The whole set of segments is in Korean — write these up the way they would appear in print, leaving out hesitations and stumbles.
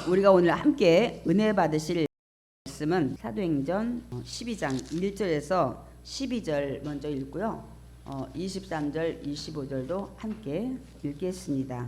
우리가 오늘 함께 은혜 받으실 말씀은 사도행전 12장 1절에서 12절 먼저 읽고요. 23절, 25절도 함께 읽겠습니다.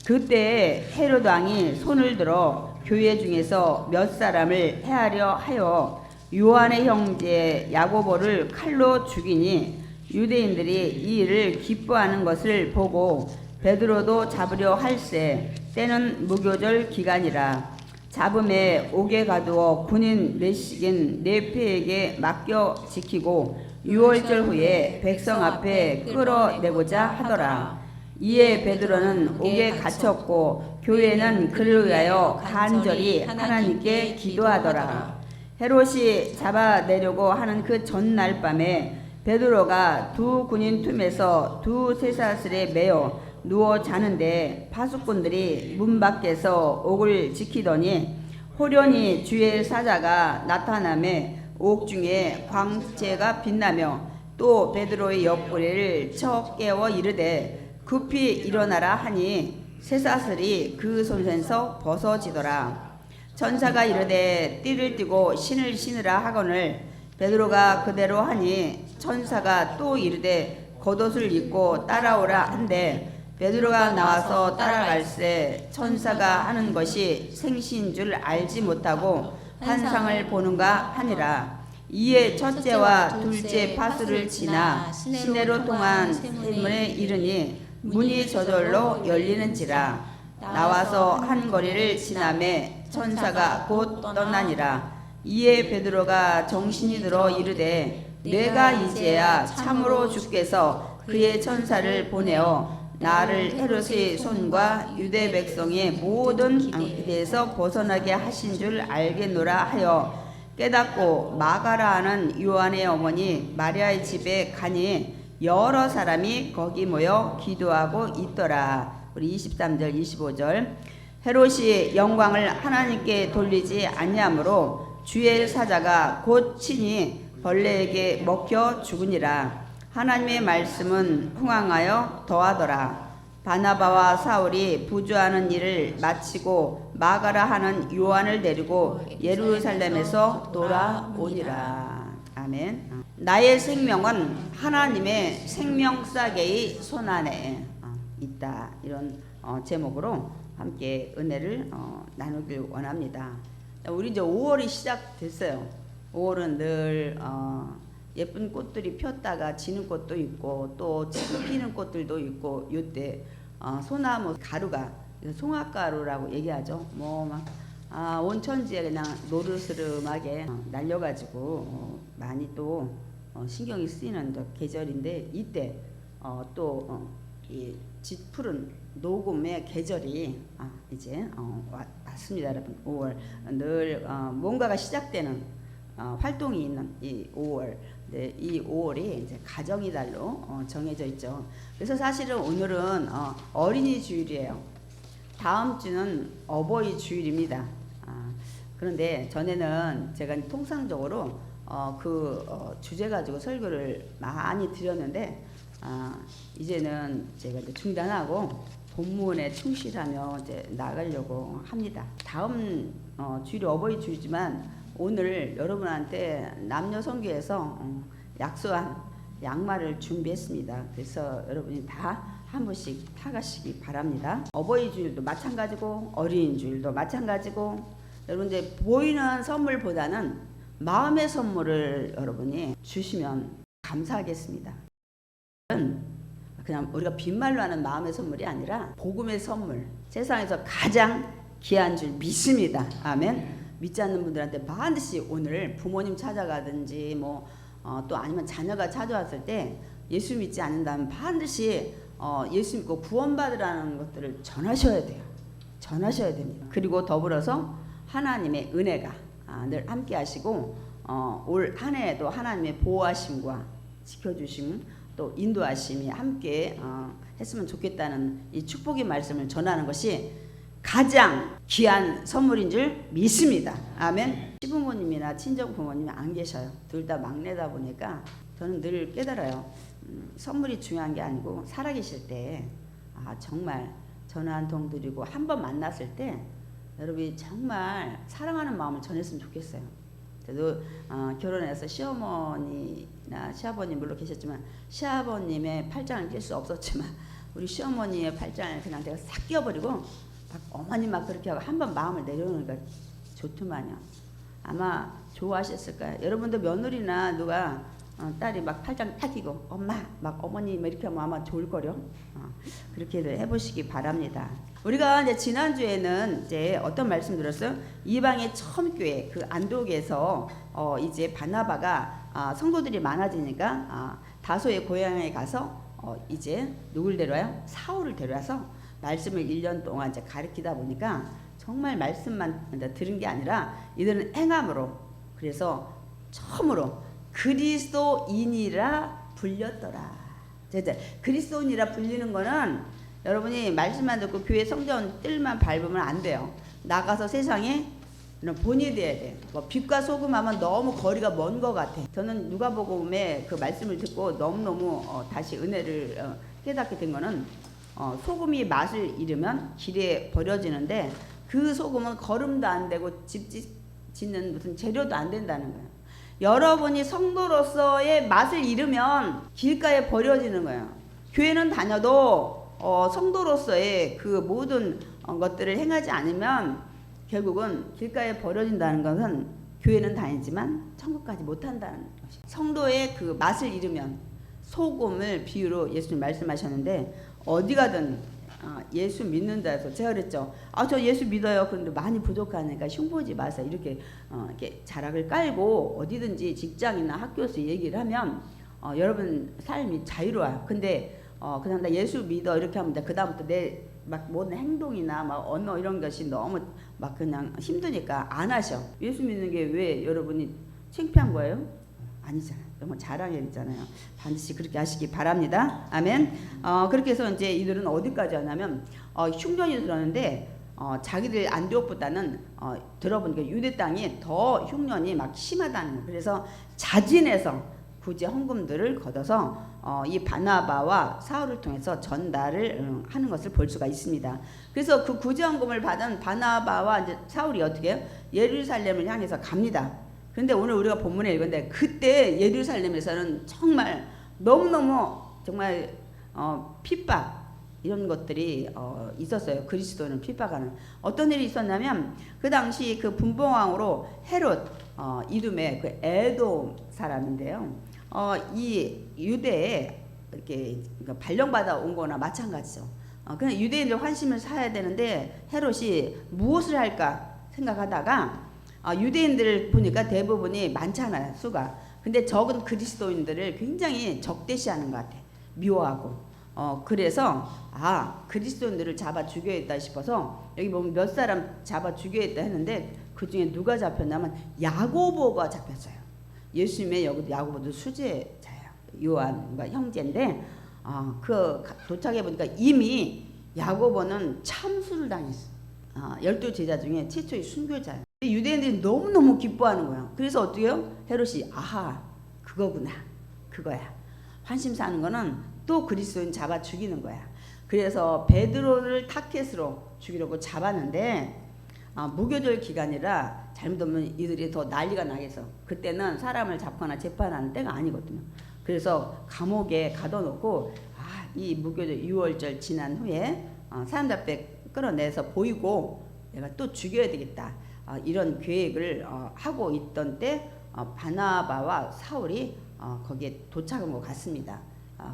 그때 헤롯 왕이 손을 들어 교회 중에서 몇 사람을 해하려 하여 요한의 형제 야고보를 칼로 죽이니 유대인들이 이 일을 기뻐하는 것을 보고 베드로도 잡으려 할세 때는 무교절 기간이라. 잡음에 옥에 가두어 군인 몇식인 네페에게 맡겨 지키고 6월절 후에 백성 앞에 끌어내고자 하더라. 이에 베드로는 옥에 갇혔고 교회는 그를 위하여 간절히 하나님께 기도하더라. 헤롯이 잡아내려고 하는 그 전날 밤에 베드로가 두 군인 틈에서 두 쇠사슬에 매어 누워 자는데 파수꾼들이 문 밖에서 옥을 지키더니 호련히 주의 사자가 나타나매 옥 중에 광채가 빛나며 또 베드로의 옆구리를 쳐 깨워 이르되 급히 일어나라 하니 쇠사슬이 그 손에서 벗어지더라. 천사가 이르되 띠를 띠고 신을 신으라 하거늘 베드로가 그대로 하니 천사가 또 이르되 겉옷을 입고 따라오라 한데 베드로가 나와서 따라갈새 천사가 하는 것이 생시인 줄 알지 못하고 환상을 보는가 하니라. 이에 첫째와 둘째 파수를 지나 시내로 통한 샘문에 이르니 문이 저절로 열리는지라. 나와서 한 거리를 지나매 천사가 곧 떠나니라. 이에 베드로가 정신이 들어 이르되 내가 이제야 참으로 주께서 그의 천사를 보내어 나를 헤롯의 손과 유대 백성의 모든 기대에서 벗어나게 하신 줄 알겠노라 하여 깨닫고 마가라 하는 요한의 어머니 마리아의 집에 가니 여러 사람이 거기 모여 기도하고 있더라. 우리 23절 25절. 헤롯이 영광을 하나님께 돌리지 아니하므로 주의 사자가 곧 친히 벌레에게 먹혀 죽으니라. 하나님의 말씀은 흥황하여 더하더라. 바나바와 사울이 부주하는 일을 마치고 마가라 하는 요한을 데리고 예루살렘에서 돌아오니라. 아멘. 나의 생명은 하나님의 생명싸개의 손안에 있다. 이런 제목으로 함께 은혜를 나누길 원합니다. 우리 이제 5월이 시작됐어요. 5월은 늘 예쁜 꽃들이 폈다가 지는 꽃도 있고 또 지금 피는 꽃들도 있고 이때 소나무 가루가 송화가루라고 얘기하죠. 뭐 막 온 천지에 그냥 노르스름하게 날려가지고 많이 또 신경이 쓰이는 계절인데 이때 또 이 짙푸른 녹음의 계절이 이제 왔습니다, 여러분. 5월 늘 뭔가가 시작되는 활동이 있는 이 5월. 네, 이 5월이 이제 가정의 달로 정해져 있죠. 그래서 사실은 오늘은 어린이 주일이에요. 다음 주는 어버이 주일입니다. 그런데 전에는 제가 통상적으로 주제 가지고 설교를 많이 드렸는데 이제는 제가 이제 중단하고 본문에 충실하며 이제 나가려고 합니다. 다음 주일이 어버이 주일이지만 오늘 여러분한테 남녀 선교에서 약소한 양말을 준비했습니다. 그래서 여러분이 다 한 번씩 타가시기 바랍니다. 어버이 주일도 마찬가지고 어린이 주일도 마찬가지고 여러분 이제 보이는 선물보다는 마음의 선물을 여러분이 주시면 감사하겠습니다. 그냥 우리가 빈말로 하는 마음의 선물이 아니라 복음의 선물, 세상에서 가장 귀한 줄 믿습니다. 아멘. 믿지 않는 분들한테 반드시 오늘 부모님 찾아가든지 또 아니면 자녀가 찾아왔을 때 예수 믿지 않는다면 반드시 예수 믿고 구원받으라는 것들을 전하셔야 돼요. 전하셔야 됩니다. 그리고 더불어서 하나님의 은혜가 늘 함께 하시고 올 한 해에도 하나님의 보호하심과 지켜주심 또 인도하심이 함께 했으면 좋겠다는 이 축복의 말씀을 전하는 것이 가장 귀한 선물인 줄 믿습니다. 아멘. 시부모님이나 친정 부모님이 안 계셔요. 둘 다 막내다 보니까 저는 늘 깨달아요. 선물이 중요한 게 아니고 살아계실 때 정말 전화 한 통 드리고 한 번 만났을 때 여러분이 정말 사랑하는 마음을 전했으면 좋겠어요. 저도 결혼해서 시어머니나 시아버님 물론 계셨지만 시아버님의 팔짱을 낄 수 없었지만 우리 시어머니의 팔짱을 그냥 내가 싹 끼워버리고 막 어머니 막 그렇게 하고 한번 마음을 내려놓으니까 좋더만요. 아마 좋아하셨을 거예요. 여러분도 며느리나 누가 딸이 막 팔짱 딱 끼고 엄마 막 어머니 막 이렇게 하면 아마 좋을 거려. 그렇게들 해보시기 바랍니다. 우리가 이제 지난주에는 이제 어떤 말씀 들었어요? 이방의 처음 교회 그 안독에서 이제 바나바가 성도들이 많아지니까 다소의 고향에 가서 이제 누굴 데려와요? 사울을 데려와서 말씀을 1년 동안 이제 가르치다 보니까 정말 말씀만 들은 게 아니라 이들은 행함으로 그래서 처음으로 그리스도인이라 불렸더라. 그리스도인이라 불리는 거는 여러분이 말씀만 듣고 교회 성전 뜰만 밟으면 안 돼요. 나가서 세상에 본이 돼야 돼. 뭐 빛과 소금 하면 너무 거리가 먼 것 같아. 저는 누가복음의 그 말씀을 듣고 너무너무 다시 은혜를 깨닫게 된 거는 소금이 맛을 잃으면 길에 버려지는데 그 소금은 거름도 안 되고 집 짓는 무슨 재료도 안 된다는 거예요. 여러분이 성도로서의 맛을 잃으면 길가에 버려지는 거예요. 교회는 다녀도 성도로서의 그 모든 것들을 행하지 않으면 결국은 길가에 버려진다는 것은 교회는 다니지만 천국까지 못한다는 것이에요. 성도의 그 맛을 잃으면 소금을 비유로 예수님 말씀하셨는데 어디 가든 예수 믿는다 해서 제가 그랬죠. 저 예수 믿어요. 그런데 많이 부족하니까 흉보지 마세요. 이렇게 자락을 깔고 어디든지 직장이나 학교에서 얘기를 하면 여러분 삶이 자유로워요. 근데 그냥 나 예수 믿어 이렇게 하면 그 다음부터 내 막 모든 행동이나 막 언어 이런 것이 너무 막 그냥 힘드니까 안 하셔. 예수 믿는 게 왜 여러분이 창피한 거예요? 아니잖아요. 너무 자랑이잖아요. 반드시 그렇게 하시기 바랍니다. 아멘. 그렇게 해서 이제 이들은 어디까지 하냐면 흉년이 들었는데 자기들 안디옥보다는 들어보니까 유대 땅이 더 흉년이 막 심하다는 거예요. 그래서 자진해서 구제 헌금들을 걷어서 이 바나바와 사울을 통해서 전달을 하는 것을 볼 수가 있습니다. 그래서 그 구제 헌금을 받은 바나바와 이제 사울이 어떻게 해요? 예루살렘을 향해서 갑니다. 그런데 오늘 우리가 본문에 읽었는데 그때 예루살렘에서는 정말 너무너무 정말 핍박 이런 것들이 있었어요. 그리스도는 핍박하는 어떤 일이 있었냐면 그 당시 그 분봉왕으로 헤롯 이름의 그 에돔 사람인데요. 이 유대에 이렇게 발령받아 온 거나 마찬가지죠. 그냥 유대인들 환심을 사야 되는데 헤롯이 무엇을 할까 생각하다가 유대인들을 보니까 대부분이 많잖아요, 수가. 근데 적은 그리스도인들을 굉장히 적대시하는 것 같아. 미워하고. 그래서 그리스도인들을 잡아 죽여야겠다 싶어서 여기 보면 몇 사람 잡아 죽여야겠다 했는데 그 중에 누가 잡혔냐면 야고보가 잡혔어요. 예수님의 야고보도 수제자예요. 요한과 형제인데 그 도착해 보니까 이미 야고보는 참수를 당했어. 12제자 중에 최초의 순교자예요. 유대인들이 너무너무 기뻐하는 거예요. 그래서 어떻게 해요? 헤롯이 그거구나. 그거야. 환심사하는 거는 또 그리스도인 잡아 죽이는 거야. 그래서 베드로를 타켓으로 죽이려고 잡았는데 무교절 기간이라 잘못하면 이들이 더 난리가 나겠어. 그때는 사람을 잡거나 재판하는 때가 아니거든요. 그래서 감옥에 가둬놓고 이 무교절 6월절 지난 후에 사람들 앞에 끌어내서 보이고 내가 또 죽여야 되겠다. 이런 계획을 하고 있던 때 바나바와 사울이 거기에 도착한 것 같습니다.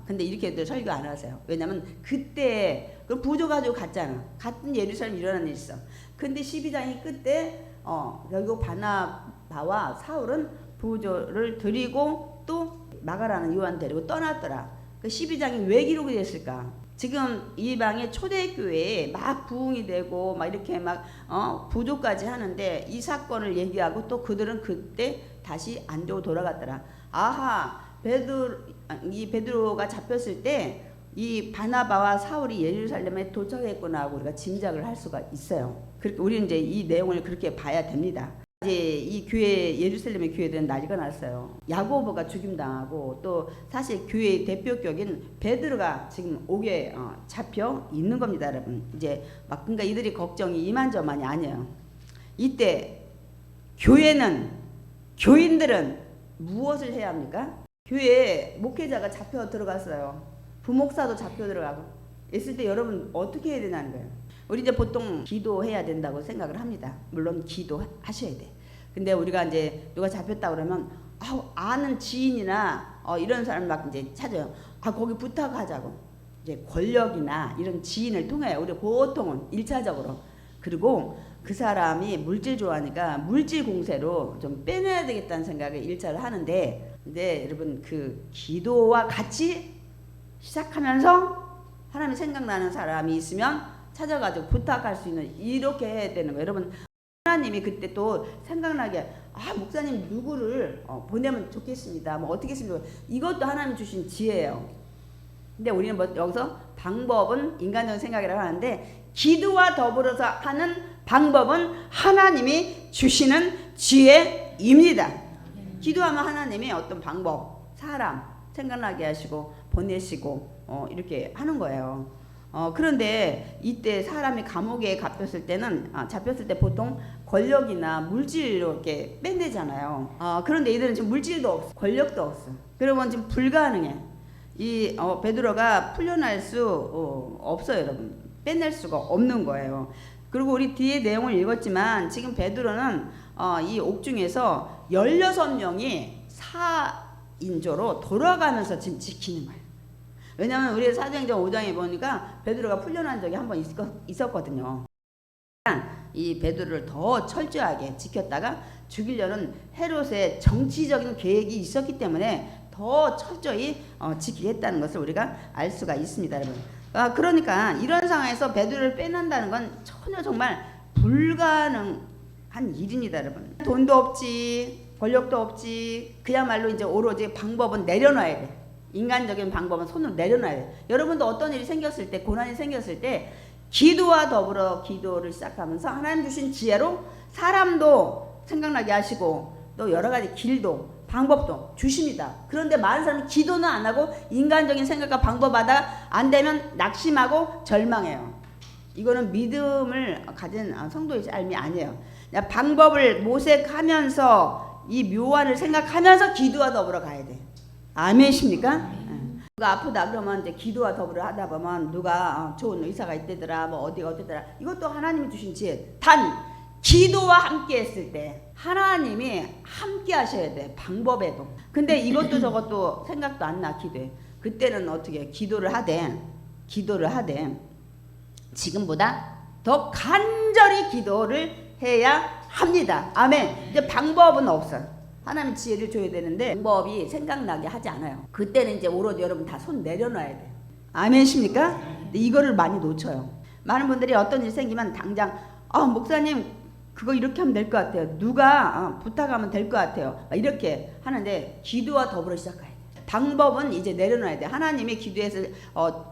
근데 이렇게도 설교 안 하세요. 왜냐면 그때 그 부조 가지고 갔잖아. 같은 예루살렘 일어난 일 있어. 근데 12장이 끝에 결국 바나바와 사울은 부조를 드리고 또 마가라는 요한 데리고 떠났더라. 그 12장이 왜 기록이 됐을까? 지금 이방의 초대교회에 막 부흥이 되고 막 이렇게 막 부조까지 하는데 이 사건을 얘기하고 또 그들은 그때 다시 안디옥 돌아갔더라. 베드로가 잡혔을 때 이 바나바와 사울이 예루살렘에 도착했구나 하고 우리가 짐작을 할 수가 있어요. 그렇게 우리는 이제 이 내용을 그렇게 봐야 됩니다. 이제 이 교회 예루살렘의 교회들은 난리가 났어요. 야고보가 죽임당하고 또 사실 교회의 대표격인 베드로가 지금 옥에 잡혀 있는 겁니다, 여러분. 이제 막 그러니까 이들이 걱정이 이만저만이 아니에요. 이때 교인들은 무엇을 해야 합니까? 교회에 목회자가 잡혀 들어갔어요. 부목사도 잡혀 들어가고 있을 때 여러분 어떻게 해야 되냐는 거예요. 우리 이제 보통 기도해야 된다고 생각을 합니다. 물론 기도하셔야 돼. 근데 우리가 이제 누가 잡혔다 그러면 아는 지인이나 이런 사람 막 이제 찾아요. 거기 부탁하자고. 이제 권력이나 이런 지인을 통해 우리 보통은 1차적으로. 그리고 그 사람이 물질 좋아하니까 물질 공세로 좀 빼내야 되겠다는 생각을 1차를 하는데, 근데 여러분 그 기도와 같이 시작하면서 하나님이 생각나는 사람이 있으면 찾아가지고 부탁할 수 있는, 이렇게 해야 되는 거예요. 여러분 하나님이 그때 또 생각나게 목사님 누구를 보내면 좋겠습니다. 뭐 어떻게 했으면 이것도 하나님 주신 지혜예요. 근데 우리는 뭐 여기서 방법은 인간적인 생각이라고 하는데, 기도와 더불어서 하는 방법은 하나님이 주시는 지혜입니다. 기도하면 하나님이 어떤 방법, 사람 생각나게 하시고 보내시고 이렇게 하는 거예요. 그런데 이때 사람이 감옥에 잡혔을 때 보통 권력이나 물질로 이렇게 뺀대잖아요. 그런데 이들은 지금 물질도 없어, 권력도 없어. 그러면 지금 불가능해. 이 베드로가 풀려날 수 없어요, 여러분. 빼낼 수가 없는 거예요. 그리고 우리 뒤에 내용을 읽었지만 지금 베드로는 이 옥중에서 16명이 사인조로 돌아가면서 지금 지키는 거예요. 왜냐하면 우리 사도행전 5장에 보니까 베드로가 풀려난 적이 한 번 있었거든요. 이 베드로를 더 철저하게 지켰다가 죽이려는 헤롯의 정치적인 계획이 있었기 때문에 더 철저히 지키겠다는 것을 우리가 알 수가 있습니다, 여러분. 그러니까 이런 상황에서 베드로를 빼낸다는 건 전혀 정말 불가능한 일입니다, 여러분. 돈도 없지, 권력도 없지. 그야말로 이제 오로지 방법은 내려놔야 돼. 인간적인 방법은 손으로 내려놔야 돼. 여러분도 어떤 일이 생겼을 때, 고난이 생겼을 때 기도와 더불어 기도를 시작하면서 하나님 주신 지혜로 사람도 생각나게 하시고 또 여러 가지 길도 방법도 주십니다. 그런데 많은 사람이 기도는 안 하고 인간적인 생각과 방법하다 안 되면 낙심하고 절망해요. 이거는 믿음을 가진 성도의 삶이 아니에요. 방법을 모색하면서 이 묘안을 생각하면서 기도와 더불어 가야 돼. 아멘이십니까? 누가 아프다 그러면 이제 기도와 더불어 하다 보면 누가 좋은 의사가 있대더라, 뭐 어디가 어땠더라. 이것도 하나님이 주신 지혜. 단 기도와 함께 했을 때 하나님이 함께 하셔야 돼, 방법에도. 근데 이것도 저것도 생각도 안 나, 기도에. 그때는 어떻게 기도를 하되 지금보다 더 간절히 기도를 해야 합니다. 아멘. 이제 방법은 없어요. 하나님 지혜를 줘야 되는데 방법이 생각나게 하지 않아요. 그때는 이제 오로지 여러분 다 손 내려놔야 돼요. 아멘이십니까? 근데 이거를 많이 놓쳐요. 많은 분들이 어떤 일 생기면 당장 목사님 그거 이렇게 하면 될 것 같아요. 누가 부탁하면 될 것 같아요. 이렇게 하는데 기도와 더불어 시작해야 돼. 방법은 이제 내려놔야 돼. 하나님이 기도해서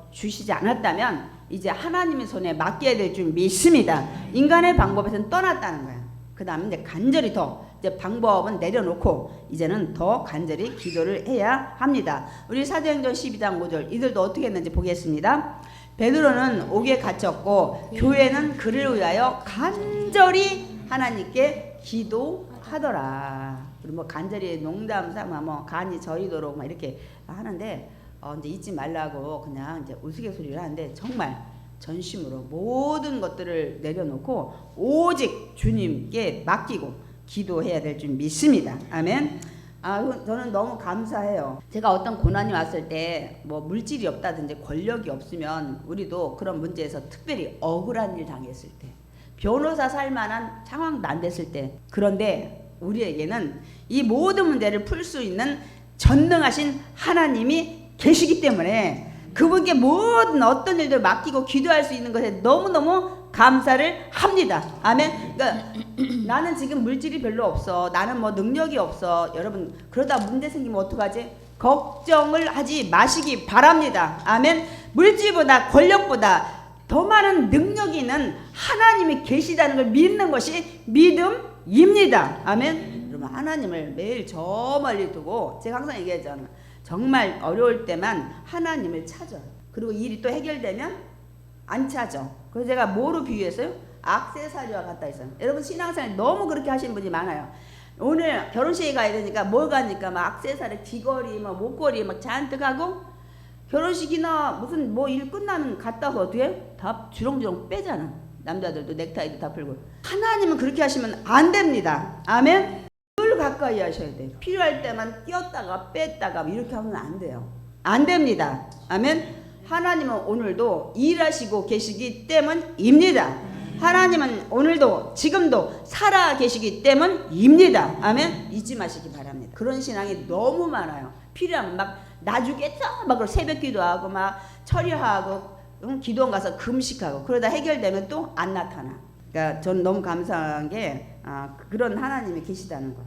주시지 않았다면 이제 하나님의 손에 맡겨야 될 줄 믿습니다. 인간의 방법에서는 떠났다는 거야. 그 다음에 이제 간절히 더 이제 방법은 내려놓고 이제는 더 간절히 기도를 해야 합니다. 우리 사도행전 12장 5절 이들도 어떻게 했는지 보겠습니다. 베드로는 옥에 갇혔고 교회는 그를 위하여 간절히 하나님께 기도하더라. 그리고 뭐 간절히 농담 삼아 뭐 간이 저리도록 막 이렇게 하는데 이제 잊지 말라고 그냥 이제 우스갯소리를 하는데 정말 전심으로 모든 것들을 내려놓고 오직 주님께 맡기고 기도해야 될 줄 믿습니다. 아멘. 저는 너무 감사해요. 제가 어떤 고난이 왔을 때 뭐 물질이 없다든지 권력이 없으면 우리도 그런 문제에서 특별히 억울한 일 당했을 때, 변호사 살 만한 상황도 안 됐을 때, 그런데 우리에게는 이 모든 문제를 풀 수 있는 전능하신 하나님이 계시기 때문에 그분께 모든 어떤 일들 맡기고 기도할 수 있는 것에 너무너무 감사를 합니다. 아멘. 그러니까 나는 지금 물질이 별로 없어, 나는 뭐 능력이 없어. 여러분 그러다 문제 생기면 어떡하지? 걱정을 하지 마시기 바랍니다. 아멘. 물질보다 권력보다 더 많은 능력이 있는 하나님이 계시다는 걸 믿는 것이 입니다. 아멘. 여러분 하나님을 매일 저 멀리 두고 제가 항상 얘기하잖아요. 정말 어려울 때만 하나님을 찾아요. 그리고 일이 또 해결되면 안 찾아. 그래서 제가 뭐로 비유했어요? 액세서리와 같다 했어요. 여러분 신앙생활 너무 그렇게 하시는 분이 많아요. 오늘 결혼식에 가야 되니까 뭘 가니까 막 액세서리, 귀걸이, 막 목걸이 막 잔뜩 하고 결혼식이나 무슨 뭐 일 끝나면 갔다 와서 어떻게 해? 다 주렁주렁 빼잖아. 남자들도 넥타이도 다 풀고. 하나님은 그렇게 하시면 안 됩니다. 아멘. 늘 가까이 하셔야 돼요. 필요할 때만 끼었다가 뺐다가 이렇게 하면 안 돼요. 안 됩니다. 아멘. 하나님은 오늘도 일하시고 계시기 때문입니다. 하나님은 오늘도 지금도 살아 계시기 때문입니다. 아멘. 잊지 마시기 바랍니다. 그런 신앙이 너무 많아요. 필요하면 막 나주겠어 막 새벽 기도하고 막 철야하고 기도원 가서 금식하고 그러다 해결되면 또 안 나타나. 그러니까 저는 너무 감사한 게 그런 하나님이 계시다는 거.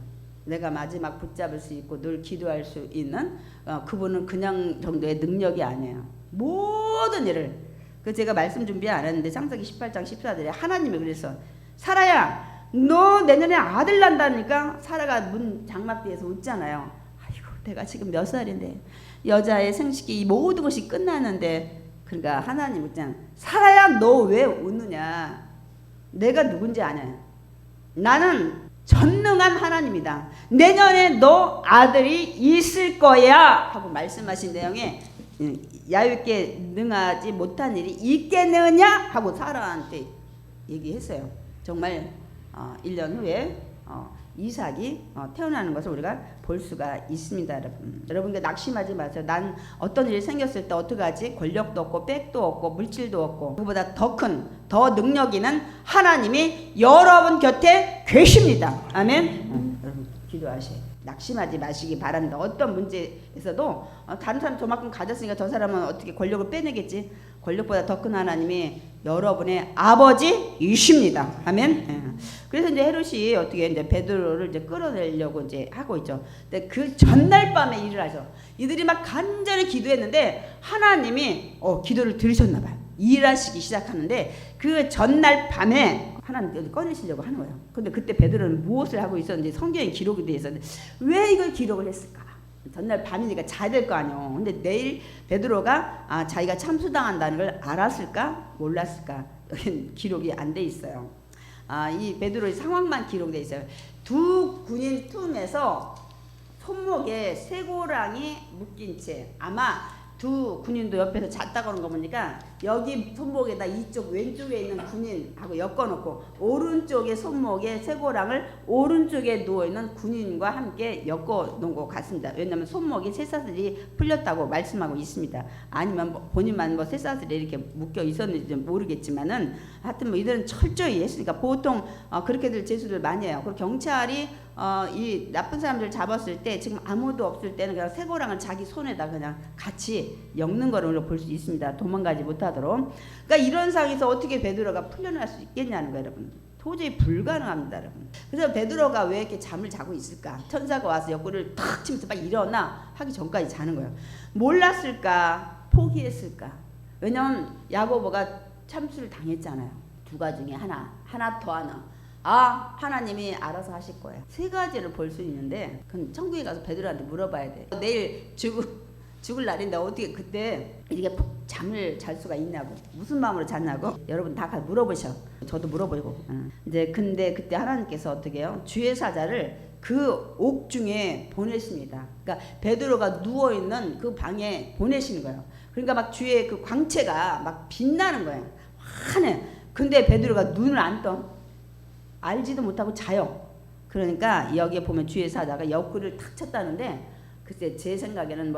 내가 마지막 붙잡을 수 있고 늘 기도할 수 있는 그분은 그냥 정도의 능력이 아니에요. 모든 일을 그 제가 말씀 준비 안 했는데 창세기 18장 14절에 하나님이 그래서 사라야 너 내년에 아들 난다니까. 사라가 문 장막 뒤에서 웃잖아요. 아이고 내가 지금 몇 살인데 여자의 생식기 모든 것이 끝나는데. 그러니까 하나님 있잖아. 사라야 너 왜 웃느냐. 내가 누군지 아냐. 나는 전능한 하나님이다. 내년에 너 아들이 있을 거야 하고 말씀하신 내용에 야윗께 능하지 못한 일이 있겠느냐 하고 사라한테 얘기했어요. 정말 1년 후에 이삭이 태어나는 것을 우리가 볼 수가 있습니다. 여러분. 여러분 낙심하지 마세요. 난 어떤 일이 생겼을 때 어떡하지? 권력도 없고 백도 없고 물질도 없고 그보다 더 큰 더 능력 있는 하나님이 여러분 곁에 계십니다. 아멘. 여러분 기도하세요. 낙심하지 마시기 바랍니다. 어떤 문제에서도 다른 사람 저만큼 가졌으니까 저 사람은 어떻게 권력을 빼내겠지? 권력보다 더 큰 하나님이 여러분의 아버지이십니다. 아멘. 그래서 이제 헤롯이 어떻게 이제 베드로를 이제 끌어내려고 이제 하고 있죠. 근데 그 전날 밤에 일을 하죠. 이들이 막 간절히 기도했는데 하나님이 기도를 들으셨나 봐요. 일하시기 시작하는데 그 전날 밤에 하나님 꺼내시려고 하는 거예요. 근데 그때 베드로는 무엇을 하고 있었는지 성경에 기록이 되어 있었는데 왜 이걸 기록을 했을까? 전날 밤이니까 자야 될 거 아니에요. 근데 내일 베드로가 자기가 참수당한다는 걸 알았을까? 몰랐을까? 기록이 안 돼 있어요. 이 베드로의 상황만 기록돼 있어요. 두 군인 틈에서 손목에 쇠고랑이 묶인 채 아마 두 군인도 옆에서 잤다 그런 거 보니까 여기 손목에다 이쪽 왼쪽에 있는 군인하고 엮어놓고 오른쪽에 손목에 쇠고랑을 오른쪽에 누워있는 군인과 함께 엮어놓은 것 같습니다. 왜냐하면 손목이 쇠사슬이 풀렸다고 말씀하고 있습니다. 아니면 본인만 쇠사슬이 이렇게 묶여 있었는지 모르겠지만은 하여튼 이들은 철저히 했으니까 보통 그렇게들 재수들 많이 해요. 그리고 경찰이 이 나쁜 사람들 잡았을 때 지금 아무도 없을 때는 그냥 쇠고랑을 자기 손에다 그냥 같이 엮는 거를 볼 수 있습니다. 도망가지 못하도록. 그러니까 이런 상황에서 어떻게 베드로가 풀려날 수 있겠냐는 거예요, 여러분. 도저히 불가능합니다, 여러분. 그래서 베드로가 왜 이렇게 잠을 자고 있을까? 천사가 와서 옆구리를 탁 치면서 빨리 일어나 하기 전까지 자는 거예요. 몰랐을까? 포기했을까? 왜냐면 야고보가 참수를 당했잖아요. 두 가지 중에 하나 더 하나. 하나님이 알아서 하실 거예요. 세 가지를 볼 수 있는데 그건 천국에 가서 베드로한테 물어봐야 돼. 내일 죽을 날인데 어떻게 그때 이렇게 잠을 잘 수가 있냐고, 무슨 마음으로 잤냐고 여러분 다 가서 물어보셔. 저도 물어보고. 이제 근데 그때 하나님께서 어떻게 해요? 주의 사자를 그 옥중에 보내십니다. 그러니까 베드로가 누워 있는 그 방에 보내시는 거예요. 그러니까 막 주의 그 광채가 막 빛나는 거예요. 환해. 근데 베드로가 눈을 안 떠. 알지도 못하고 자요. 그러니까 여기에 보면 주의 사자가 옆구리를 탁 쳤다는데 글쎄 제 생각에는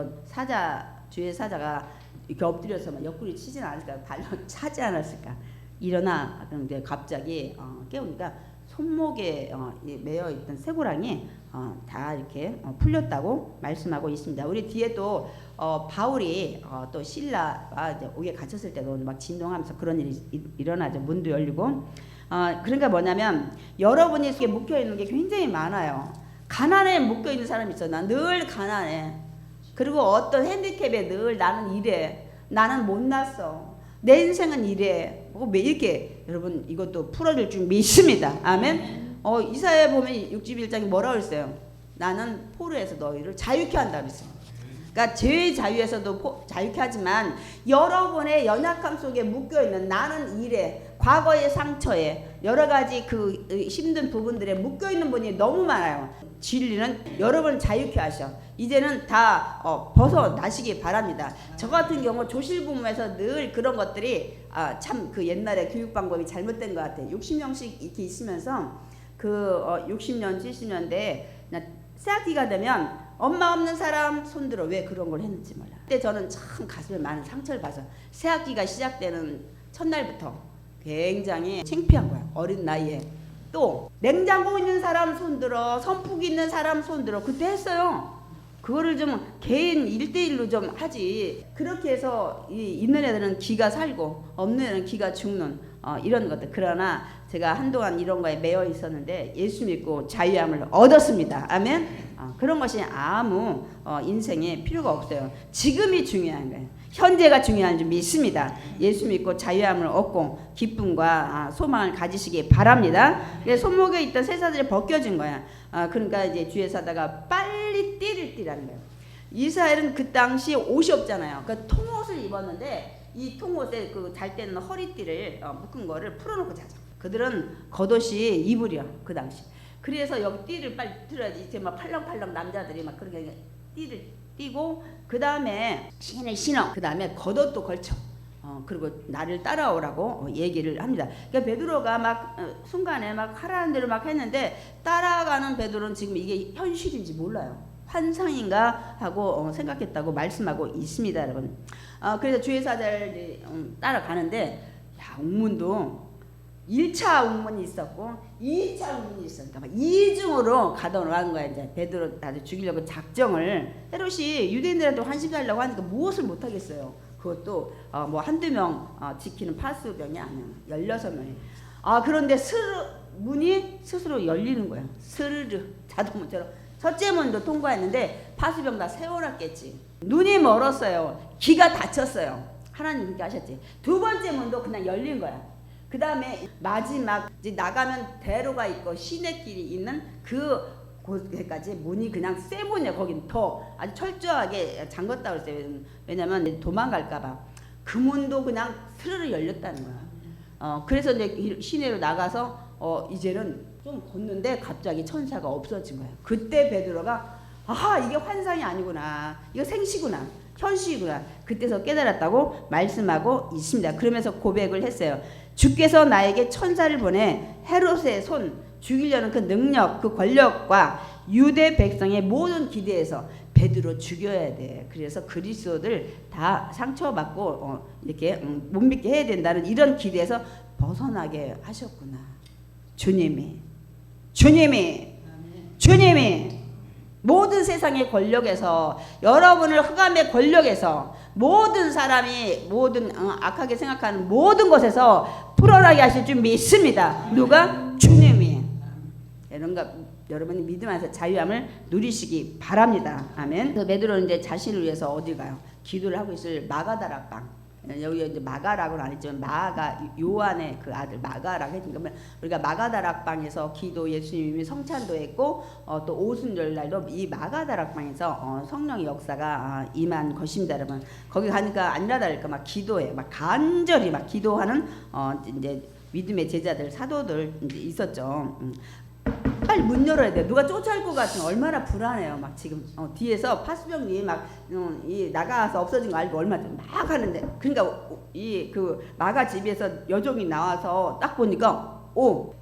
주의 사자가 이렇게 엎드려서 막 옆구리 치진 않을까, 발로 차지 않았을까. 일어나. 그런데 갑자기 깨우니까 손목에 매여 있던 쇠고랑이 다 이렇게 풀렸다고 말씀하고 있습니다. 우리 뒤에 또 바울이 또 신라가 이제 옥에 갇혔을 때도 막 진동하면서 그런 일이 일어나죠. 문도 열리고. 그러니까 뭐냐면 여러분이 이렇게 묶여 있는 게 굉장히 많아요. 가난에 묶여 있는 사람이 있어. 나 늘 가난해. 그리고 어떤 핸디캡에 늘 나는 이래. 나는 못났어. 내 인생은 이래. 왜 이렇게 여러분 이것도 풀어질 줄 믿습니다. 아멘. 이사야 보면 61장이 뭐라고 했어요? 나는 포로에서 너희를 자유케 한다 그랬어요. 그러니까 죄의 자유에서도 자유케 하지만 여러분의 연약함 속에 묶여있는 나는 일에 과거의 상처에 여러 가지 그 힘든 부분들에 묶여있는 분이 너무 많아요. 진리는 여러분 자유케 하셔. 이제는 다 벗어나시기 바랍니다. 저 같은 경우 조실부모에서 늘 그런 것들이 참 그 옛날에 교육 방법이 잘못된 것 같아요. 60년씩 이렇게 있으면서 그 60년 70년대에 새학기가 되면 엄마 없는 사람 손들어. 왜 그런 걸 했는지 몰라. 그때 저는 참 가슴에 많은 상처를 받아서 새학기가 시작되는 첫날부터 굉장히 창피한 거야. 어린 나이에. 또 냉장고 있는 사람 손들어, 선풍기 있는 사람 손들어. 그때 했어요. 그거를 좀 개인 1대1로 좀 하지. 그렇게 해서 있는 애들은 기가 살고 없는 애는 기가 죽는 이런 것들. 그러나 제가 한동안 이런 거에 매여 있었는데 예수 믿고 자유함을 얻었습니다. 아멘. 그런 것이 아무 인생에 필요가 없어요. 지금이 중요한 거예요. 현재가 중요한 줄 믿습니다. 예수 믿고 자유함을 얻고 기쁨과 소망을 가지시기 바랍니다. 손목에 있던 쇠사슬이 벗겨진 거야. 그러니까 이제 주에 사다가 빨리 띠를 띠라는 거예요. 이스라엘은 그 당시 옷이 없잖아요. 그러니까 통옷을 입었는데 이 통옷에 그 잘 때는 허리띠를 묶은 거를 풀어놓고 자죠. 그들은 겉옷이 이불이야 그 당시. 그래서 여기 띠를 빨리 틀어야지. 이제 막 팔랑팔랑 남자들이 막 그렇게 띠를 띠고 그 다음에 신을 신어. 그 다음에 겉옷도 걸쳐. 그리고 나를 따라오라고 얘기를 합니다. 그러니까 베드로가 막 순간에 막 하라는 대로 막 했는데 따라가는 베드로는 지금 이게 현실인지 몰라요. 환상인가 하고 생각했다고 말씀하고 있습니다, 여러분. 그래서 주의 사자를 따라가는데 웅문도 1차 웅문이 있었고 2차 웅문이 있었으니까 막 이중으로 가둬놓은 거야. 이제 베드로 다들 죽이려고 작정을 헤롯이 유대인들한테 환심 달라고 하니까 무엇을 못하겠어요. 그것도 뭐 한두 명 지키는 파수병이 아니야. 16명이. 그런데 문이 스스로 열리는 거야. 스르르 자동문처럼. 첫째 문도 통과했는데 파수병 다 세워놨겠지. 눈이 멀었어요. 귀가 다쳤어요. 하나님 그렇게 하셨지. 두 번째 문도 그냥 열린 거야. 그 다음에 마지막 이제 나가면 대로가 있고 시내길이 있는 그 곳까지 문이 그냥 새 문이야. 거긴 더 아주 철저하게 잠궜다 그랬어요. 왜냐면 도망갈까봐. 그 문도 그냥 스르르 열렸다는 거야. 그래서 이제 시내로 나가서 이제는 좀 걷는데 갑자기 천사가 없어진 거야. 그때 베드로가 이게 환상이 아니구나. 이거 생시구나. 현실이구나. 그때서 깨달았다고 말씀하고 있습니다. 그러면서 고백을 했어요. 주께서 나에게 천사를 보내 헤롯의 손 죽이려는 그 능력, 그 권력과 유대 백성의 모든 기대에서 베드로 죽여야 돼. 그래서 그리스도들 다 상처받고 이렇게 못 믿게 해야 된다는 이런 기대에서 벗어나게 하셨구나. 주님이 모든 세상의 권력에서 여러분을 흑암의 권력에서 모든 사람이 모든 악하게 생각하는 모든 것에서 풀어나게 하실 줄 믿습니다. 누가? 주님이. 여러분이 믿음 안에서 자유함을 누리시기 바랍니다. 아멘. 그래서 베드로는 이제 자신을 위해서 어디 가요? 기도를 하고 있을 마가다락방. 여기 이제 마가라고는 안 했지만 마가 요한의 그 아들 마가라고 했으니까 우리가 마가다락방에서 기도 예수님이 성찬도 했고 또 오순절 날도 이 마가다락방에서 성령의 역사가 임한 것입니다, 여러분. 거기 가니까 아니라 다를까 막 기도해, 막 간절히 막 기도하는 이제 믿음의 제자들 사도들 이제 있었죠. 빨리 문 열어야 돼. 누가 쫓아올 것 같으면 얼마나 불안해요. 막 지금 뒤에서 파수병이 막 나가서 없어진 거 알고 얼마나 막 하는데, 그러니까 이 그 마가 집에서 여종이 나와서 딱 보니까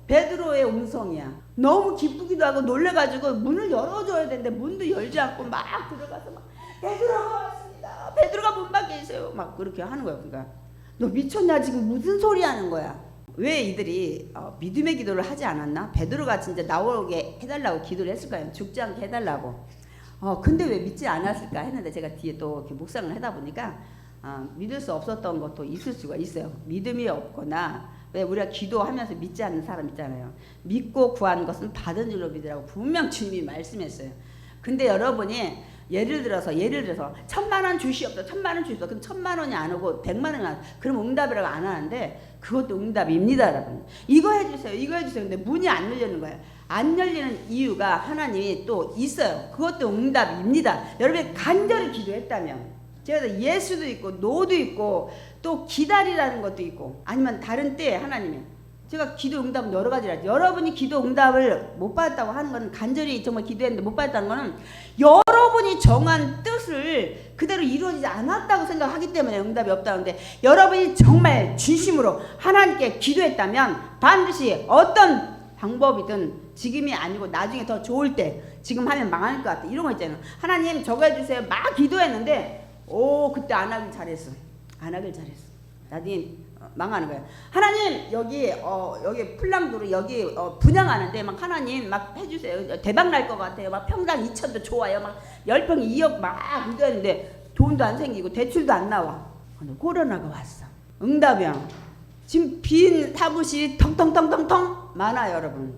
베드로의 음성이야. 너무 기쁘기도 하고 놀래가지고 문을 열어줘야 되는데 문도 열지 않고 막 들어가서 막 베드로가 왔습니다. 베드로가 문 밖에 있어요. 막 그렇게 하는 거예요. 그러니까 너 미쳤냐 지금 무슨 소리 하는 거야? 왜 이들이 믿음의 기도를 하지 않았나? 베드로가 진짜 나오게 해달라고 기도를 했을 거예요. 죽지 않게 해달라고. 근데 왜 믿지 않았을까 했는데 제가 뒤에 또 이렇게 묵상을 하다 보니까 믿을 수 없었던 것도 있을 수가 있어요. 믿음이 없거나, 왜 우리가 기도하면서 믿지 않는 사람 있잖아요. 믿고 구한 것은 받은 줄로 믿으라고 분명 주님이 말씀했어요. 근데 여러분이 예를 들어서 1,000,000원 주시옵소서. 1,000,000원 주시옵소서. 그럼 1,000,000원이 안 오고 100,000원이 안 오고 그럼 응답이라고 안 하는데 그것도 응답입니다, 여러분. 이거 해주세요. 이거 해주세요. 근데 문이 안 열리는 거예요. 안 열리는 이유가 하나님이 또 있어요. 그것도 응답입니다. 여러분이 간절히 기도했다면 제가 예수도 있고 노도 있고 또 기다리라는 것도 있고 아니면 다른 때에 하나님이 제가 기도 응답은 여러 가지라. 여러분이 기도 응답을 못 받았다고 하는 건 간절히 정말 기도했는데 못 받았다는 거는 여러분이 정한 뜻을 그대로 이루어지지 않았다고 생각하기 때문에 응답이 없다는데 여러분이 정말 진심으로 하나님께 기도했다면 반드시 어떤 방법이든 지금이 아니고 나중에 더 좋을 때 지금 하면 망할 것 같아. 이런 거 있잖아요. 하나님 저거 해주세요. 막 기도했는데 그때 안 하길 잘했어. 안 하길 잘했어. 나중에 망하는 거야. 하나님 여기 풀랑도로 여기 분양하는데 막 하나님 막 해주세요. 대박 날 것 같아요. 막 평당 2천도 좋아요. 막 10평 2억 막 기도했는데 돈도 안 생기고 대출도 안 나와. 근데 코로나가 왔어. 응답이야. 지금 빈 사무실이 텅텅텅텅텅 많아요, 여러분.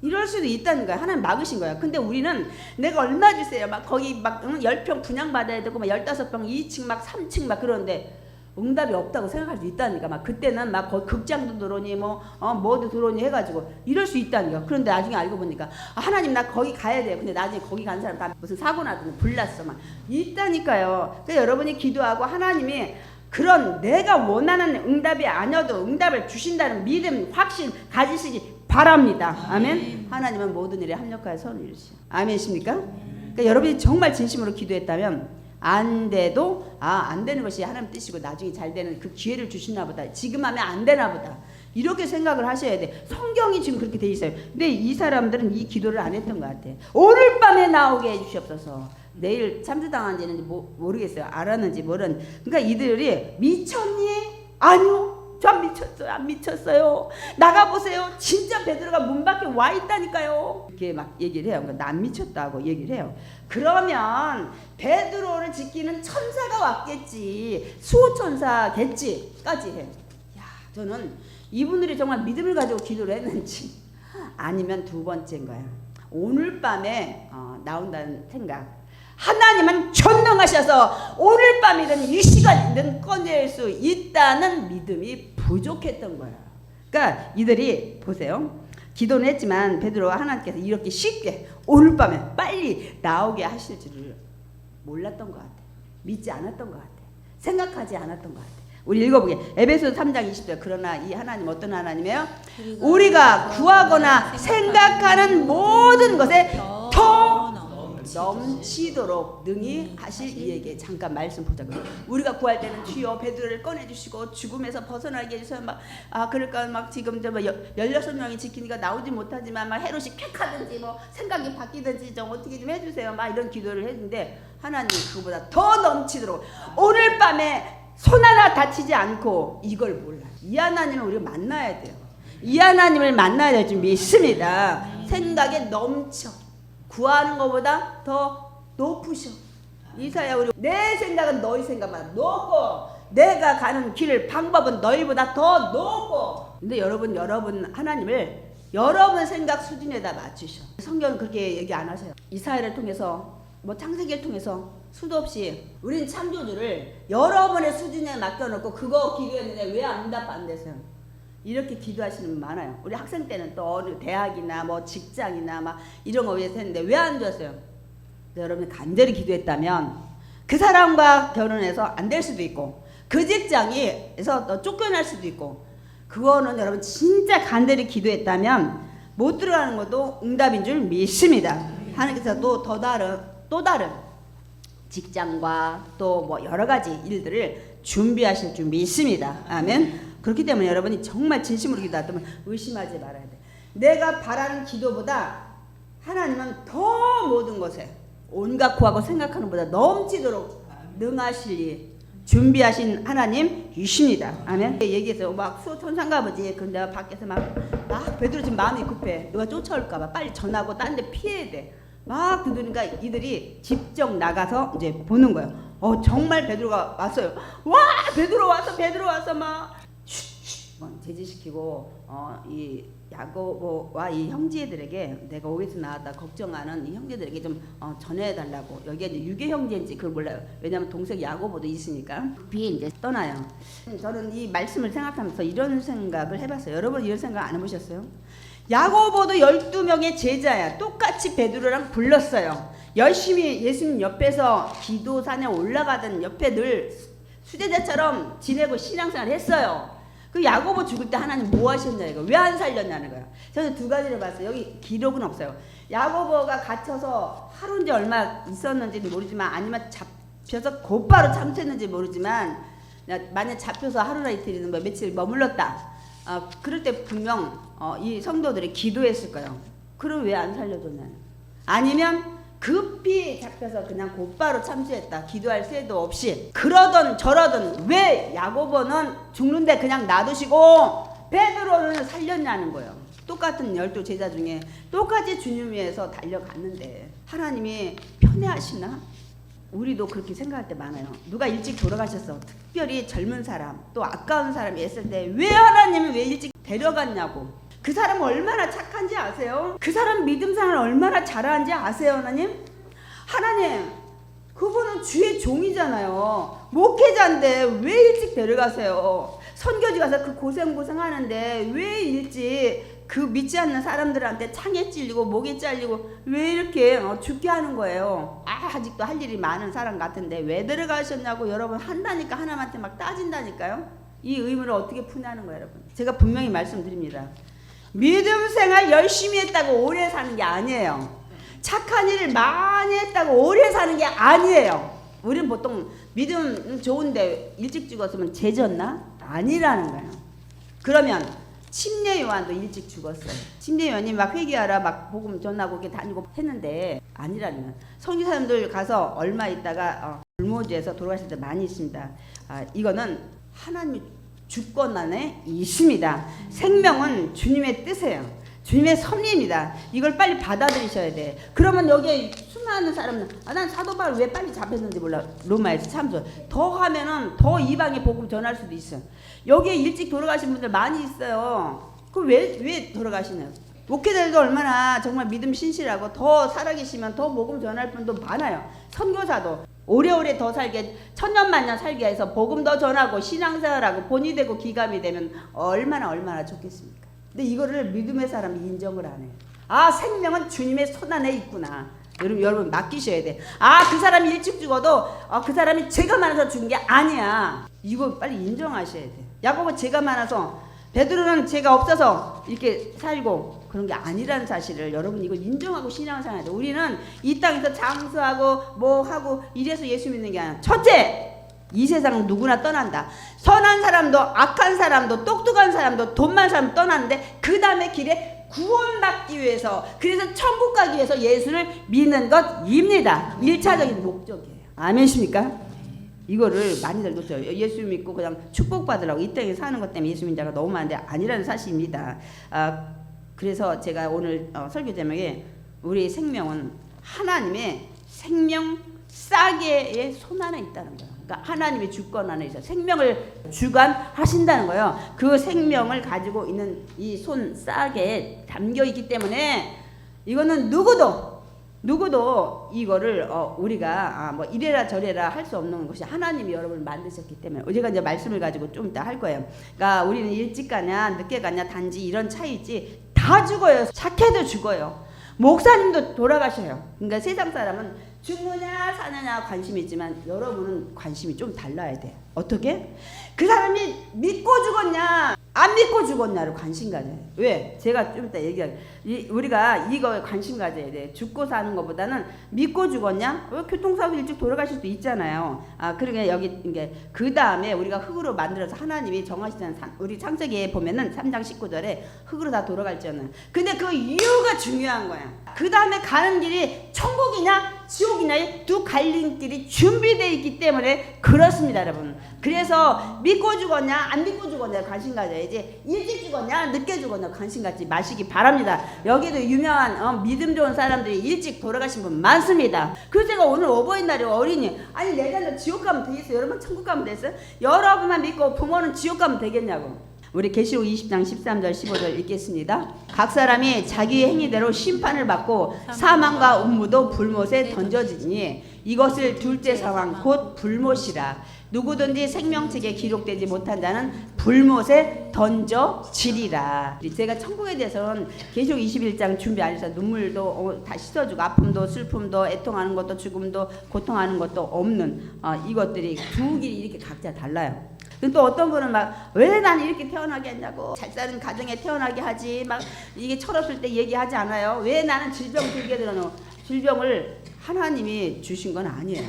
이럴 수도 있다는 거야. 하나님 막으신 거야. 근데 우리는 내가 얼마 주세요. 막 거기 막 10평 분양받아야 되고 막 15평 2층 막 3층 막 그러는데 응답이 없다고 생각할 수 있다니까. 막 그때는 막 거기 극장도 들어오니 뭐도 들어오니 해가지고 이럴 수 있다니까. 그런데 나중에 알고 보니까 하나님 나 거기 가야 돼요. 근데 나중에 거기 간 사람 다 무슨 사고 나더니 불났어. 막 있다니까요. 그러니까 여러분이 기도하고 하나님이 그런 내가 원하는 응답이 아니어도 응답을 주신다는 믿음 확신 가지시기 바랍니다. 아멘. 하나님은 모든 일에 합력하여 선을 이루시오. 아멘이십니까? 그러니까 여러분이 정말 진심으로 기도했다면 안 돼도 안 되는 것이 하나님 뜻이고 나중에 잘 되는 그 기회를 주시나 보다. 지금 하면 안 되나 보다. 이렇게 생각을 하셔야 돼. 성경이 지금 그렇게 돼 있어요. 근데 이 사람들은 이 기도를 안 했던 것 같아. 오늘 밤에 나오게 해주시옵소서. 내일 참수당한지는 모르겠어요. 알았는지 모르는. 그러니까 이들이 미쳤니? 아니요. 전 미쳤어요. 안 미쳤어요. 나가보세요. 진짜 베드로가 문 밖에 와 있다니까요. 이렇게 막 얘기를 해요. 그러니까 난 미쳤다고 얘기를 해요. 그러면 베드로를 지키는 천사가 왔겠지. 수호천사겠지까지 해요. 야, 저는 이분들이 정말 믿음을 가지고 기도를 했는지 아니면 두 번째인 거야. 오늘 밤에 나온다는 생각. 하나님은 전능하셔서 오늘 밤이든 이 시간이든 꺼낼 수 있다는 믿음이 부족했던 거야. 그러니까 이들이 보세요. 기도는 했지만 베드로와 하나님께서 이렇게 쉽게 오늘 밤에 빨리 나오게 하실 줄을 몰랐던 것 같아. 믿지 않았던 것 같아. 생각하지 않았던 것 같아. 우리 읽어보게. 에베소서 3장 20절. 그러나 이 하나님 어떤 하나님이에요? 우리가 구하거나 생각하는 모든 것에 더 넘치도록 능히 하실 이에게. 잠깐 말씀 보자고요. 우리가 구할 때는 주여 베드로를 꺼내주시고 죽음에서 벗어나게 해주세요. 그러니까 막 지금 16명이 지키니까 나오지 못하지만 막 헤롯이 쾌하든지 뭐 생각이 바뀌든지 좀 어떻게 좀 해주세요. 막 이런 기도를 했는데 하나님 그거보다 더 넘치도록 오늘 밤에 손 하나 다치지 않고 이걸 몰라. 이 하나님을 우리가 만나야 돼요. 이 하나님을 만나야 될 줄 믿습니다. 생각에 넘쳐. 구하는 것보다 더 높으셔. 이사야 우리 내 생각은 너희 생각보다 높고 내가 가는 길 방법은 너희보다 더 높고. 근데 여러분 하나님을 여러분 생각 수준에다 맞추셔. 성경은 그렇게 얘기 안 하세요. 이사야를 통해서 뭐 창세기를 통해서 수도 없이 우린 창조주를 여러분의 수준에 맡겨놓고 그거 기도했는데 왜 응답 안 되세요? 이렇게 기도하시는 분 많아요. 우리 학생 때는 또 어느 대학이나 뭐 직장이나 막 이런 거 위해서 했는데 왜 안 되었어요? 여러분이 간절히 기도했다면 그 사람과 결혼해서 안 될 수도 있고 그 직장에서 또 쫓겨날 수도 있고 그거는 여러분 진짜 간절히 기도했다면 못 들어가는 것도 응답인 줄 믿습니다. 하나님께서 또 다른 직장과 또 뭐 여러 가지 일들을 준비하실 줄 믿습니다. 아멘. 그렇기 때문에 여러분이 정말 진심으로 기도하다면 의심하지 말아야 돼. 내가 바라는 기도보다 하나님은 더 모든 것에 온갖 구하고 생각하는 것보다 넘치도록 능하시리 준비하신 하나님이십니다. 아멘. 얘기했어요. 막 수호천사인가 보지. 근데 내가 밖에서 막 베드로 지금 마음이 급해. 누가 쫓아올까봐 빨리 전하고 딴 데 피해야 돼. 막 두드리니까 이들이 직접 나가서 이제 보는 거예요. 정말 베드로가 왔어요. 와 베드로 와서 막 제지시키고 이 야고보와 이 형제들에게 내가 오게서 나왔다 걱정하는 이 형제들에게 좀 전해달라고. 여기가 이제 유괴 형제인지 그걸 몰라요. 왜냐하면 동생 야고보도 있으니까. 비에 이제 떠나요. 저는 이 말씀을 생각하면서 이런 생각을 해봤어요. 여러분 이런 생각 안 해보셨어요? 야고보도 12명의 제자야. 똑같이 베드로랑 불렀어요. 열심히 예수님 옆에서 기도산에 올라가던 옆에 늘 수제자처럼 지내고 신앙생활 했어요. 그 야고보 죽을 때 하나님 뭐 하셨냐 이거. 왜 안 살렸냐는 거야. 저는 두 가지를 봤어요. 여기 기록은 없어요. 야고보가 갇혀서 하루인지 얼마 있었는지는 모르지만 아니면 잡혀서 곧바로 참쳤는지 모르지만 만약 잡혀서 하루나 이틀이든 뭐 며칠 머물렀다. 그럴 때 분명 이 성도들이 기도했을 거예요. 그럼 왜 안 살려줬냐는. 아니면 급히 잡혀서 그냥 곧바로 참수했다. 기도할 새도 없이. 그러던 저러던 왜 야고보는 죽는데 그냥 놔두시고 베드로는 살렸냐는 거예요. 똑같은 12 제자 중에 똑같이 주님 위해서 달려갔는데 하나님이 편애하시나? 우리도 그렇게 생각할 때 많아요. 누가 일찍 돌아가셨어. 특별히 젊은 사람 또 아까운 사람이 있을 때 왜 하나님은 왜 일찍 데려갔냐고. 그 사람 얼마나 착한지 아세요? 그 사람 믿음생활 얼마나 잘하는지 아세요? 하나님 그분은 주의 종이잖아요. 목회자인데 왜 일찍 데려가세요? 선교지 가서 그 고생하는데 왜 일찍 그 믿지 않는 사람들한테 창에 찔리고 목에 잘리고 왜 이렇게 죽게 하는 거예요? 아직도 할 일이 많은 사람 같은데 왜 데려가셨냐고 여러분 한다니까 하나님한테 막 따진다니까요. 이 의무를 어떻게 푸냐는 거예요 여러분. 제가 분명히 말씀드립니다. 믿음 생활 열심히 했다고 오래 사는 게 아니에요. 착한 일을 많이 했다고 오래 사는 게 아니에요. 우리는 보통 믿음 좋은데 일찍 죽었으면 죄졌나? 아니라는 거예요. 그러면 침례 요한도 일찍 죽었어요. 침례 요한이 막 회개하라 막 복음 전하고 이렇게 다니고 했는데 아니라는 거예요. 선교사님들 가서 얼마 있다가 불모지에서 돌아가실 때 많이 있습니다. 이거는 하나님이 주권 안에 있습니다. 생명은 주님의 뜻이에요. 주님의 섭리입니다. 이걸 빨리 받아들이셔야 돼. 그러면 여기에 수많은 사람은 난 사도 바울 왜 빨리 잡혔는지 몰라. 로마에서 참소. 더 하면은 더 이방에 복음 전할 수도 있어. 여기에 일찍 돌아가신 분들 많이 있어요. 그 왜 돌아가시나요? 목회자들도 얼마나 정말 믿음 신실하고 더 살아계시면 더 복음 전할 분도 많아요. 선교사도 오래오래 더 살게 천년만년 살게 해서 복음 더 전하고 신앙생활하고 본이 되고 기감이 되면 얼마나 좋겠습니까? 근데 이거를 믿음의 사람이 인정을 안 해요. 생명은 주님의 손 안에 있구나. 여러분 맡기셔야 돼. 그 사람이 일찍 죽어도 그 사람이 죄가 많아서 죽은 게 아니야. 이거 빨리 인정하셔야 돼. 야고보 죄가 많아서 베드로는 죄가 없어서 이렇게 살고 그런 게 아니라는 사실을 여러분 이거 인정하고 신앙생활 해야 돼. 우리는 이 땅에서 장수하고 뭐 하고 이래서 예수 믿는 게 아니야. 첫째, 이 세상 누구나 떠난다. 선한 사람도 악한 사람도 똑똑한 사람도 돈 많은 사람 떠나는데 그 다음에 길에 구원받기 위해서 그래서 천국 가기 위해서 예수를 믿는 것입니다. 1차적인 목적이에요. 아멘이십니까? 이거를 많이들 놓쳐요. 예수 믿고 그냥 축복받으라고 이 땅에 사는 것 때문에 예수 믿는 자가 너무 많은데 아니라는 사실입니다. 그래서 제가 오늘 설교 제목에 우리 생명은 하나님의 생명 싸게의 손 안에 있다는 거예요. 그러니까 하나님의 주권 안에 있어요. 생명을 주관하신다는 거예요. 그 생명을 가지고 있는 이 손 싸게에 담겨 있기 때문에 이거는 누구도 이거를 우리가 뭐 이래라 저래라 할 수 없는 것이 하나님이 여러분을 만드셨기 때문에 제가 이제 말씀을 가지고 좀 이따 할 거예요. 그러니까 우리는 일찍 가냐 늦게 가냐 단지 이런 차이지 다 죽어요. 착해도 죽어요. 목사님도 돌아가셔요. 그러니까 세상 사람은 죽느냐 사느냐 관심이 있지만 여러분은 관심이 좀 달라야 돼요. 어떻게? 그 사람이 믿고 죽었냐 안 믿고 죽었냐를 관심 가져요. 왜? 제가 좀 이따 얘기할게요. 우리가 이거에 관심 가져야 돼. 죽고 사는 것보다는 믿고 죽었냐? 교통사고 일찍 돌아가실 수 있잖아요. 그러니까 여기 이게 그 다음에 우리가 흙으로 만들어서 하나님이 정하시는 우리 창세기에 보면은 3장 19절에 흙으로 다 돌아갈지어는. 근데 그 이유가 중요한 거야. 그 다음에 가는 길이 천국이냐 지옥이냐의 두 갈림길이 준비되어 있기 때문에 그렇습니다, 여러분. 그래서 믿고 죽었냐 안 믿고 죽었냐 관심 가져야지 일찍 죽었냐 늦게 죽었냐 관심 갖지 마시기 바랍니다. 여기도 유명한 믿음 좋은 사람들이 일찍 돌아가신 분 많습니다. 그래서 제가 오늘 어버이날에 어린이 아니 내 자녀 지옥 가면 되겠어요? 여러분 천국 가면 되겠어요? 여러분만 믿고 부모는 지옥 가면 되겠냐고. 우리 계시록 20장 13절 15절 읽겠습니다. 각 사람이 자기 행위대로 심판을 받고 사망과 음무도 불못에 던져지니 이것을 둘째 사망 곧 불못이라. 누구든지 생명책에 기록되지 못한 자는 불못에 던져지리라. 제가 천국에 대해서는 계시록 21장 준비 안 해서 눈물도 다 씻어주고 아픔도 슬픔도 애통하는 것도 죽음도 고통하는 것도 없는 이것들이 두 길이 이렇게 각자 달라요. 또 어떤 분은 막 왜 나는 이렇게 태어나게 했냐고, 잘 사는 가정에 태어나게 하지, 막 이게 철없을 때 얘기하지 않아요. 왜 나는 질병 들게 되노? 질병을 하나님이 주신 건 아니에요.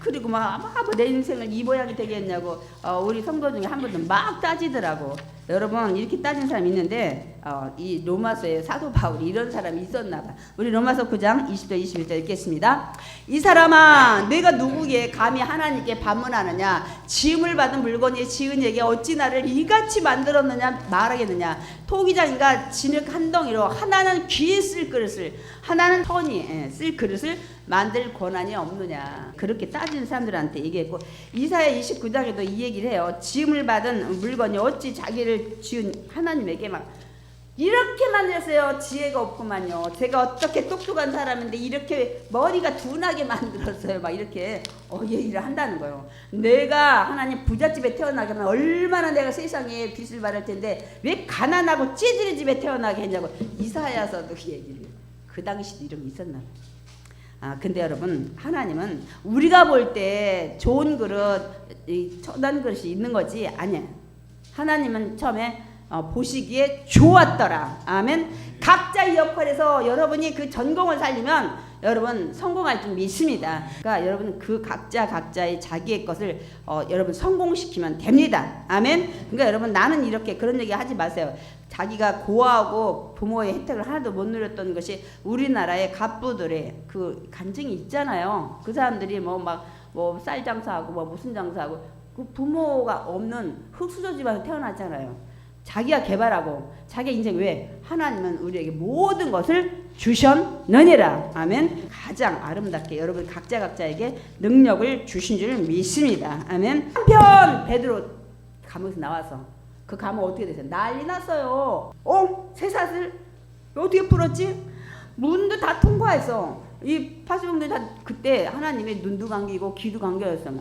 그리고 막 내 인생을 이 모양이 되게 했냐고 우리 성도 중에 한 분은 막 따지더라고. 여러분 이렇게 따진 사람이 있는데 이 로마서에 사도 바울이 이런 사람이 있었나 봐. 우리 로마서 9장 20절 21절 읽겠습니다. 이 사람아 내가 누구에게 감히 하나님께 반문하느냐? 지음을 받은 물건이 지은 에게 어찌 나를 이같이 만들었느냐 말하겠느냐? 토기장인가 진흙 한 덩이로 하나는 귀에 쓸 그릇을 하나는 터니 쓸 그릇을 만들 권한이 없느냐? 그렇게 따지는 사람들한테 얘기했고, 이사야 29장에도 이 얘기를 해요. 지음을 받은 물건이 어찌 자기를 지은 하나님에게 막 이렇게 만들었어요. 지혜가 없구만요. 제가 어떻게 똑똑한 사람인데 이렇게 머리가 둔하게 만들었어요. 막 이렇게 얘기를 한다는 거예요. 내가 하나님 부잣집에 태어나게 하면 얼마나 내가 세상에 빚을 받을 텐데 왜 가난하고 찌질이 집에 태어나게 했냐고. 이사야서도 그 얘기를. 그 당시도 이런 게 있었나 봐요. 근데 여러분 하나님은 우리가 볼 때 좋은 그릇, 천한 그릇이 있는 거지 아니야. 하나님은 처음에 보시기에 좋았더라. 아멘. 각자의 역할에서 여러분이 그 전공을 살리면 여러분 성공할 줄 믿습니다. 그러니까 여러분 그 각자의 자기의 것을 여러분 성공시키면 됩니다. 아멘. 그러니까 여러분 나는 이렇게 그런 얘기 하지 마세요. 자기가 고아하고 부모의 혜택을 하나도 못 누렸던 것이 우리나라의 갑부들의 그 간증이 있잖아요. 그 사람들이 뭐 쌀 장사하고 뭐 무슨 장사하고 그 부모가 없는 흙수저 집안에서 태어났잖아요. 자기가 개발하고 자기 인생 왜 하나님은 우리에게 모든 것을 주셨느니라. 아멘. 가장 아름답게 여러분 각자에게 능력을 주신 줄 믿습니다. 아멘. 한편 베드로 감옥에서 나와서 그 감옥 어떻게 됐어요? 난리 났어요. 쇠사슬 어떻게 풀었지? 문도 다 통과했어. 이 파수병들이 다 그때 하나님의 눈도 감기고 귀도 감겨졌어.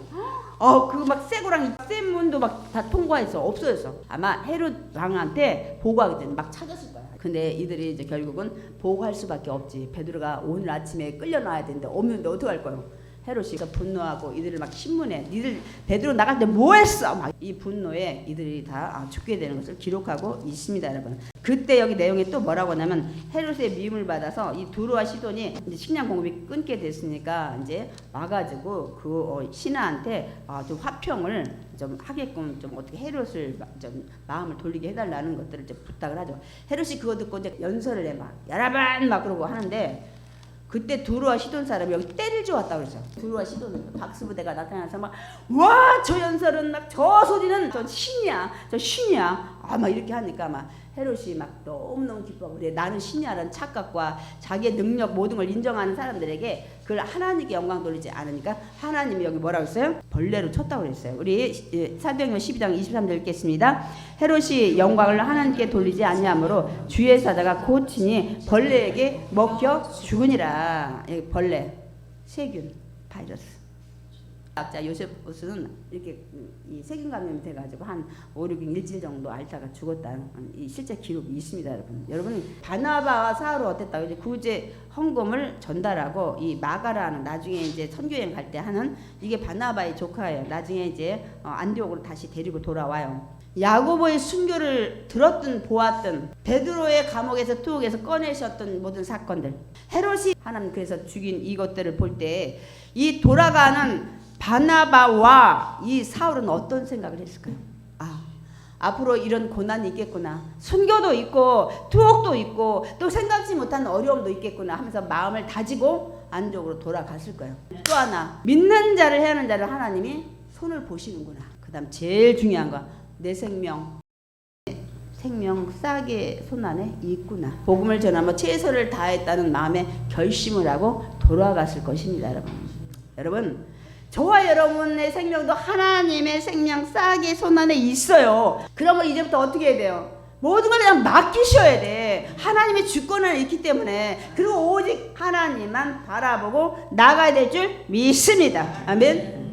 그 막 쇠고랑 센 문도 막 다 통과했어. 없어졌어. 아마 헤롯 왕한테 보고하기 전에 막 찾았을 거야. 근데 이들이 이제 결국은 보고할 수밖에 없지. 베드로가 오늘 아침에 끌려나와야 되는데 없는데 어떡할 거예요? 헤롯이 분노하고 이들을 막 신문에 니들 베드로 나갈 때 뭐 했어? 막 이 분노에 이들이 다 죽게 되는 것을 기록하고 있습니다, 여러분. 그때 여기 내용에 또 뭐라고 하냐면 헤롯의 미움을 받아서 이 두루와 시돈이 이제 식량 공급이 끊게 됐으니까 이제 와가지고 그 신하한테 좀 화평을 좀 하게끔 좀 어떻게 헤롯을 좀 마음을 돌리게 해달라는 것들을 이제 부탁을 하죠. 헤롯이 그거 듣고 이제 연설을 해 막 야라반 막 그러고 하는데. 그때 두루와 시돈 사람이 여기 때를 주었다고 그랬어. 두루와 시돈은 박수부대가 나타나서 막 와 저 연설은 막 저 소리는 저 신이야 저 신이야 막 이렇게 하니까 막 헤롯이 막 너무너무 기뻐하고 그래 나는 신이야라는 착각과 자기의 능력 모든 걸 인정하는 사람들에게 그걸 하나님께 영광 돌리지 않으니까 하나님이 여기 뭐라고 했어요? 벌레로 쳤다고 그랬어요. 우리 사도행전 12장 23절 읽겠습니다. 헤롯이 영광을 하나님께 돌리지 아니하므로 주의 사자가 곧 친히 벌레에게 먹혀 죽으니라. 벌레, 세균, 바이러스. 학자 요세푸스는 이렇게 이 세균 감염이 돼가지고 한 5, 6일 일주일 정도 앓다가 죽었다는 이 실제 기록이 있습니다, 여러분. 여러분 바나바와 사울은 어땠다고 이제 구제 헌금을 전달하고 이 마가라는 나중에 이제 선교여행 갈 때 하는 이게 바나바의 조카예요. 나중에 이제 안디옥으로 다시 데리고 돌아와요. 야고보의 순교를 들었든 보았든 베드로의 감옥에서 투옥에서 꺼내셨던 모든 사건들 헤롯이 하나님 그래서 죽인 이것들을 볼 때 이 돌아가는 바나바와 이 사울은 어떤 생각을 했을까요? 앞으로 이런 고난이 있겠구나. 순교도 있고 투옥도 있고 또 생각지 못한 어려움도 있겠구나 하면서 마음을 다지고 안쪽으로 돌아갔을 거예요. 또 하나 믿는 자를 해하는 자를 하나님이 손을 보시는구나. 그 다음 제일 중요한 거 내 생명 싸게 손 안에 있구나. 복음을 전하며 최선을 다했다는 마음에 결심을 하고 돌아갔을 것입니다. 여러분 저와 여러분의 생명도 하나님의 생명 싹의 손안에 있어요. 그런 거 이제부터 어떻게 해야 돼요? 모든 걸 그냥 맡기셔야 돼. 하나님의 주권을 있기 때문에. 그리고 오직 하나님만 바라보고 나가야 될 줄 믿습니다. 아멘.